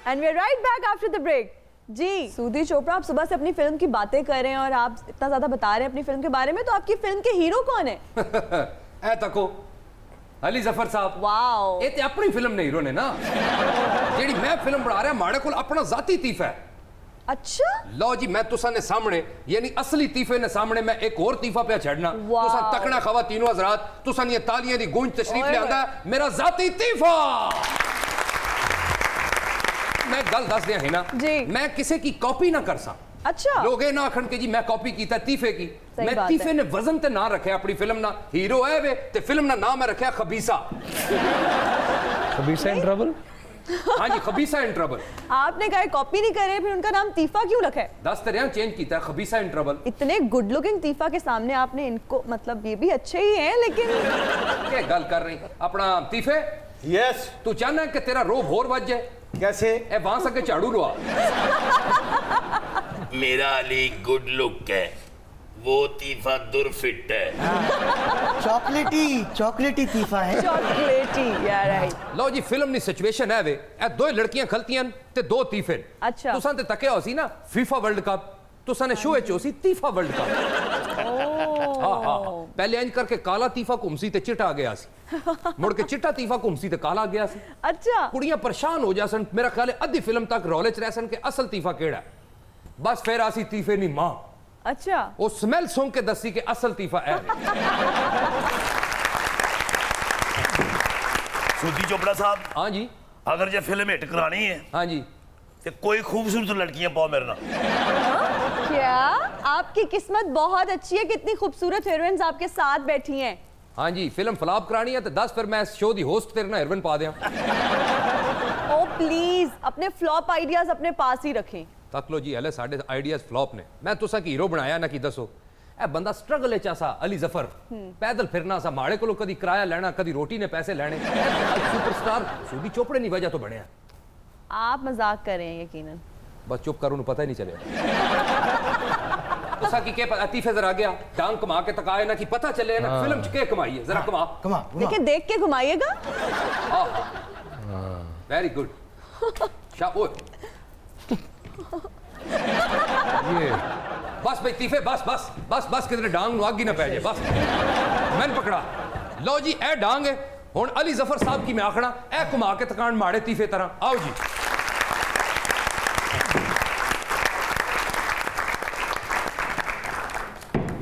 And we're right back after the break. जी सूदी चोपड़ा, आप सुबह से अपनी फिल्म की बातें कर रहे हैं और आप इतना ज्यादा बता रहे हैं अपनी फिल्म के बारे में, तो आपकी फिल्म के हीरो कौन है? ऐ तको अली जफर साहब। वाओ, ये ते अपनी फिल्म ने हीरो ने ना, जेडी मैं फिल्म बना रहा माड़े कोल अपना जाती तीफा है। अच्छा लो जी, मैं तुसा ने सामने यानी असली तीफे ने सामने मैं एक और तीफा पे छड़ना। तुसा तकड़ा खवा तीनों हजरात, तुसा ने तालियां दी गूंज तशरीफ ले आंदा मेरा जाती तीफा। मैं गल दस दिया है ना जी, मैं किसी की कॉपी ना कर सा। अच्छा, लोग ना आखन के जी मैं कॉपी कीता तीफे की। मैं तीफे ने वजन ते ना रखे अपनी फिल्म ना, हीरो है वे ते फिल्म ना नाम है रखा खबीसा। खबीसा इन ट्रबल। हाँ जी, खबीसा इन ट्रबल। आपने कहा कॉपी नहीं करे, फिर उनका नाम तीफा क्यों रखा है? 10 तरह चेंज कीता है, खबीसा इन ट्रबल। इतने गुड लुकिंग तीफा के सामने आपने इनको, मतलब ये भी अच्छे ही हैं लेकिन क्या गल कर रही अपना तीफे? यस। तू चाहना है कि तेरा रोब होर वज जाए? कैसे? ए वहां सके झाड़ू लवा। मेरा अली गुड लुक है, वो तीफा दुरफिट है। चॉकलेटी तीफा है। चॉकलेटी, या राइट। लो जी, फिल्म दी सिचुएशन है वे ए दो लड़कियां खलतियां ते दो तीफे। अच्छा, तुसां ते तके होसी ना फीफा वर्ल्ड कप, तुसां ने शो च होसी तीफा वर्ल्ड कप। हां हां, पहले इंज करके काला तीफा घुमसी ते चिट्टा आ गया सी, मुड़ के चिट्टा तीफा घुमसी ते काला आ गया सी। अच्छा, कुड़ियां परेशान हो जासन, मेरा ख्याल है अद्धी फिल्म तक रौले च रहसन के असल तीफा केड़ा है। बस फिर आसी तीफे नी मां। अच्छा, वो स्मेल सुन के दसी के असल तीफा है। सूदी चोपड़ा साहब। हाँ जी। अगर जो फिल्म हिट करानी है, हाँ जी, तो कोई खूबसूरत लड़कियां पाओ मेरे ना। क्या आपकी किस्मत बहुत अच्छी है, कितनी खूबसूरत हीरोइंस आपके साथ बैठी हैं। हाँ जी, फिल्म फ्लॉप करानी है तो 10 फिर मैं शो दी होस्ट तेरे ना हीरोइन पा दिया। ओ प्लीज, अपने फ्लॉप आइडियाज अपने पास ही रखें। तक लो जी, हले साढ़े आइडियाज फ्लॉप ने, मैं तुसा की हीरो बनाया ना कि दसो। ए बंदा स्ट्रगल चा सा अली जफर, पैदल फिरना सा, माड़े को कदी किराया लेना, कदी रोटी ने पैसे लेने। सुपरस्टार सूदी चोपड़े नहीं वजह तो बने। आप मजाक कर रहे हैं यकीनन। बस चुप कर, उन्हें पता ही नहीं चले। तुसा की के अतीफे जरा गया टांग कमा के तकाए ना कि पता चले ना फिल्म च के कमाई है, जरा कमा कमा लेकिन देख के घुमाइएगा। वेरी गुड शाबाश। ये बस भाई तीफे, बस बस बस बस, कितने डांग नु आगी ना पै जाए, बस मैंने पकड़ा। लो जी, ए डांग है हुन अली जफर साहब की मैं आखना, ए घुमा के तकान माड़े तीफे तरह। आओ जी,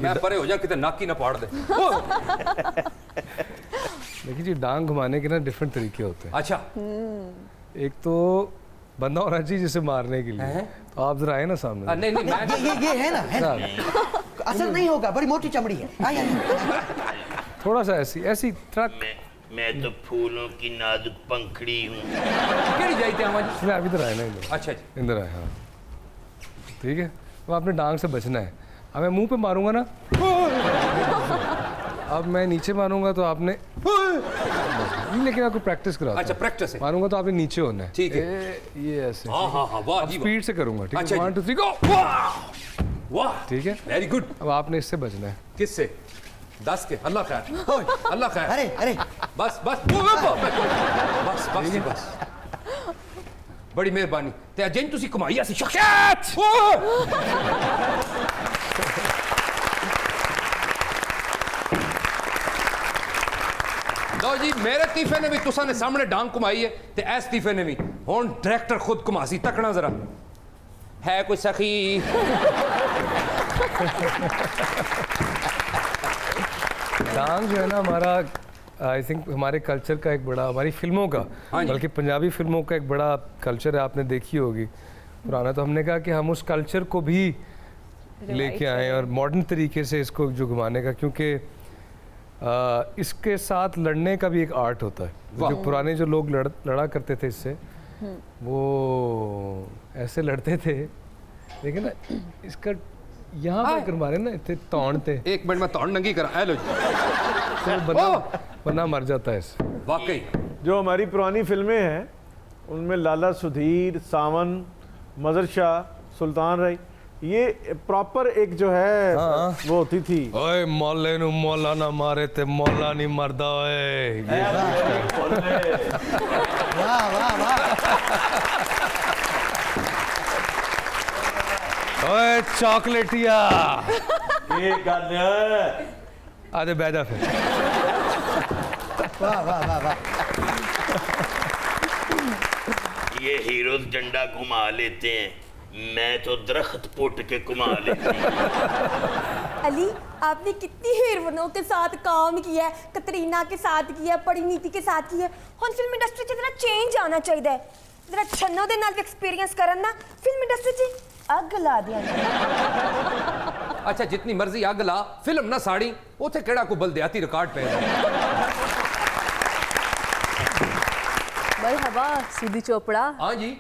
मैं परे हो जा कितने नाकी ना पाड़ दे। देखिए जी, डांग घुमाने के ना डिफरेंट तरीके होते हैं। अच्छा, एक तो बंदा होना चाहिए जिसे मारने के लिए, तो आप जरा आए ना सामने। नहीं नहीं, मैं ये है ना असर नहीं होगा, बड़ी मोटी चमड़ी है। थोड़ा सा ऐसी ऐसी ट्रक। मैं तो फूलों की नाजुक पंखड़ी हूँ। केड़ी जाइते आवाज। आप इधर आए ना, इधर। अच्छा जी, इधर आए। हाँ ठीक है, तो आपने डांग से बचना है। अब मैं मुंह पे मारूंगा ना, अब मैं नीचे मारूंगा तो आपने, लेकिन आपको प्रैक्टिस करा। अच्छा प्रैक्टिस है। मारूंगा तो आपने नीचे होना है। ठीक है, ये ऐसे। हाँ हाँ हाँ, वाह जी, स्पीड से करूंगा, ठीक है। अच्छा 1 2 3 गो। वाह, ठीक है, वेरी गुड। अब आपने इससे बचना है। किससे? 10 के। अल्लाह खैर, अल्लाह खैर। अरे अरे बस बस बस बस बस, बड़ी मेहरबानी ते जिन तुसी कमाई ऐसी शख्सियत। लो जी, मेरे तीफे ने भी तुसा ने सामने डांग कमाई है ते ऐस तीफे ने भी हुन डायरेक्टर खुद कमासी। तकना जरा है कोई सखी। डांग जो है ना हमारा, आई थिंक हमारे कल्चर का एक बड़ा, हमारी फिल्मों का, बल्कि पंजाबी फिल्मों का एक बड़ा कल्चर है। आपने देखी होगी पुराना, तो हमने कहा कि हम उस कल्चर को भी लेके आए और मॉडर्न तरीके से इसको जो घुमाने का, क्योंकि इसके साथ लड़ने का भी एक आर्ट होता है। जो पुराने जो लोग लड़ा करते थे इससे, वो ऐसे लड़ते थे, लेकिन ना इसका यहाँ पे कर मारे ना इतने तौड़ते। एक मिनट में तौड़ नंगी करा। हेलो जी, तो बना मर जाता है इससे। वाकई जो हमारी पुरानी फिल्में हैं उनमें लाला सुधीर, सावन, मजर शाह, सुल्तान राय, ये प्रॉपर एक जो है वो होती थी। ओए मौले नु मौला ना मारे ते मौला नहीं मरदा ओए। वाह वाह वाह। चॉकलेटिया ये गाना आधे बैठा फिर वाह वाह वाह वाह। ये हीरोज डंडा घुमा लेते हैं, मैं तो दरख्त पुट के घुमा लेती हूँ। अली, आपने कितनी हीरोइनों के साथ काम किया है, कतरीना के साथ किया, परिणीति के साथ किया। हुन फिल्म इंडस्ट्री च जरा चेंज आना चाहिए। जरा छन्नो दे नाल एक्सपीरियंस करन ना फिल्म इंडस्ट्री च अग ला दिया। अच्छा जितनी मर्जी अग ला, फिल्म ना साड़ी उथे केड़ा को बलदियाती रिकॉर्ड पे मरहबा सूदी चोपड़ा, हाँ जी।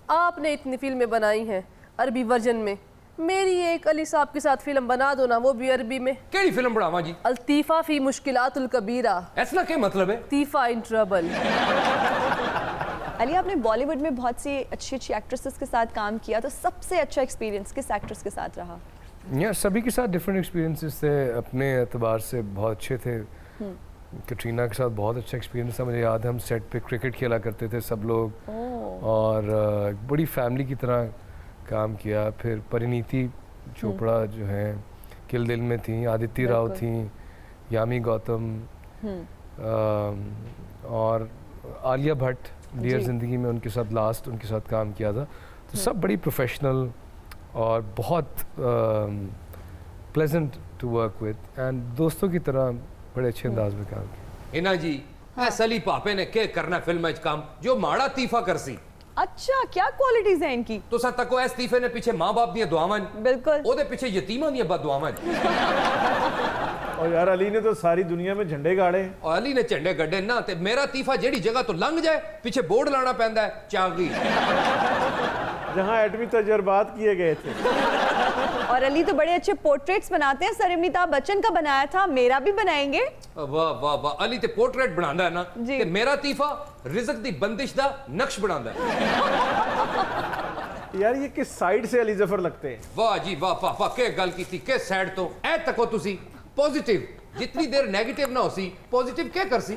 आपने इतनी फिल्में बनाई हैं अरबी वर्जन में, मेरी एक अली साहब के साथ फिल्म बना दो ना, वो भी अरबी में। केड़ी फिल्म बनावा जी? अलतीफा फी मुश्किलातुल कबीरा। ऐसा क्या मतलब है? तीफा इन ट्रबल। अली, आपने बॉलीवुड में बहुत सी अच्छी अच्छी एक्ट्रेसेस के साथ काम किया, तो सबसे अच्छा एक्सपीरियंस किस एक्ट्रेस के साथ रहा? यार सभी के साथ डिफरेंट एक्सपीरियंसेस थे, अपने एतबार से बहुत अच्छे थे। कटरीना के साथ बहुत अच्छा एक्सपीरियंस था, मुझे याद है हम सेट पे क्रिकेट खेला करते थे सब लोग, और बड़ी फैमिली की तरह काम किया। फिर परिणीति चोपड़ा जो हैं किल दिल में थी, आदित्य राव थी, यामी गौतम, और आलिया भट्ट डियर ज़िंदगी में उनके साथ लास्ट उनके साथ काम किया था। तो सब बड़ी प्रोफेशनल और बहुत pleasant to work with, and दोस्तों की तरह बड़े अच्छे अंदाज में काम किया। इना जी सली पापे ने के करना फिल्म में काम जो माड़ा तीफा करसी। अच्छा, क्या क्वालिटीज हैं इनकी? तो सा तको इस तीफे ने पीछे मां बाप दी दुआवां, बिल्कुल, ओदे पीछे यतीमां दी बददुआवां। और यार अली ने तो सारी दुनिया में झंडे गाड़े, और अली ने झंडे गड्ढे ना, ते मेरा तीफा जेड़ी जगह तो लंघ जाए पीछे बोर्ड लाना पैंदा है चागी, जहां एटमी तजर्बात किए गए थे। और अली तो बड़े अच्छे पोर्ट्रेट्स बनाते हैं। सर अमिताभ बच्चन का बनाया था, मेरा भी बनाएंगे। वाह वाह वाह, अली ते पोर्ट्रेट बनांदा है ना, जी। ते मेरा तीफा रिज़्क दी बंदिश दा नक्श बनांदा है। यार ये किस साइड से अली जफर लगते हैं? वाह जी वाह, पापा के गल कीती के साइड तो ए तको तुसी पॉजिटिव, जितनी देर नेगेटिव ना होसी पॉजिटिव क्या करसी।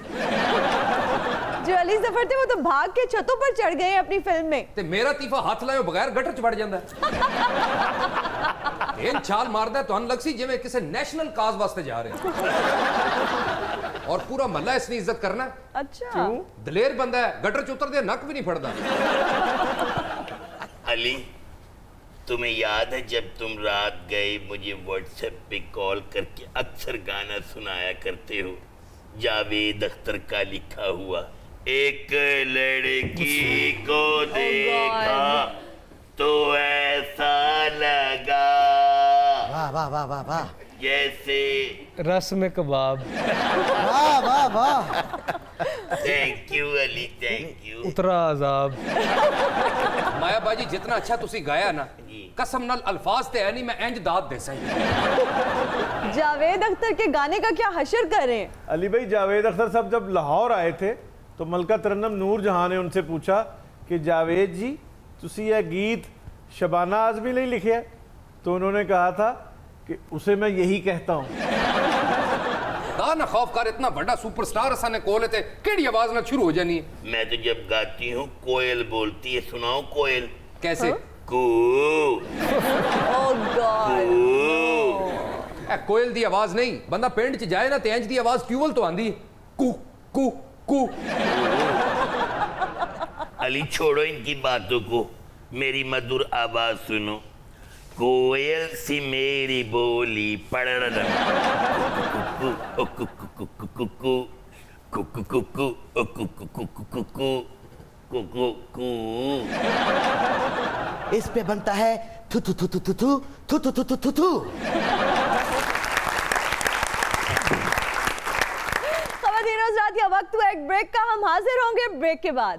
जो अली जफर थे वो तो भाग के छतों पर चढ़ गए अपनी फिल्म में। ते मेरा तीफा हाथ लाए बगैर गटर च वड़ जांदा है। इन छाल मारदा है तो लगसी जिवें किसी नेशनल काज वास्ते जा रहे हैं। और पूरा महल्ला इसकी इज्जत करना है। अच्छा, दलेर बंदा है, गटर च उतर दे नक भी नहीं फड़दा। अली, तुम्हें याद है जब तुम रात गए मुझे व्हाट्सएप पे कॉल करके अक्सर गाना सुनाया करते हो, जावेद अख्तर का लिखा हुआ, एक लड़की को देखा तो ऐसा लगा वाह वाह वाह वाह वाह जैसे। रस में कबाब। वाह वाह वाह। Thank you Ali, thank you. उतरा अजाब। माया बाजी जितना अच्छा तुसी गाया ना, कसम नाल अल्फाज ते है नहीं मैं इंज दाद दे सही। जावेद अख्तर के गाने का क्या हशर कर रहे हैं? अली भाई, जावेद अख्तर साहब जब लाहौर आए थे तो मलका तरन्नुम नूर जहां ने उनसे पूछा कि जावेद जी तुसी यह गीत शबाना आजमी ने लिखे है, तो उन्होंने कहा था कि उसे मैं यही कहता हूँ। ना खौफ कर, इतना बड़ा सुपरस्टार असा ने कोल थे केड़ी आवाज ना शुरू हो जानी है। मैं तो जब गाती हूँ कोयल बोलती है, सुनाओ कोयल कैसे? कू ओह गॉड, ए कोयल दी आवाज नहीं, बंदा पिंड च जाए ना ते इंज दी आवाज ट्यूबल तो आंदी कू कू कू। अली छोड़ो इनकी बातों को, मेरी मधुर आवाज सुनो। कोयल सी मेरी बोली पढ़ इस पे बनता है थू थू थू थू थू थू थू थू थू थू थू। खवातीन हज़रात, वक्त हुआ एक ब्रेक का। हम हाजिर होंगे ब्रेक के बाद।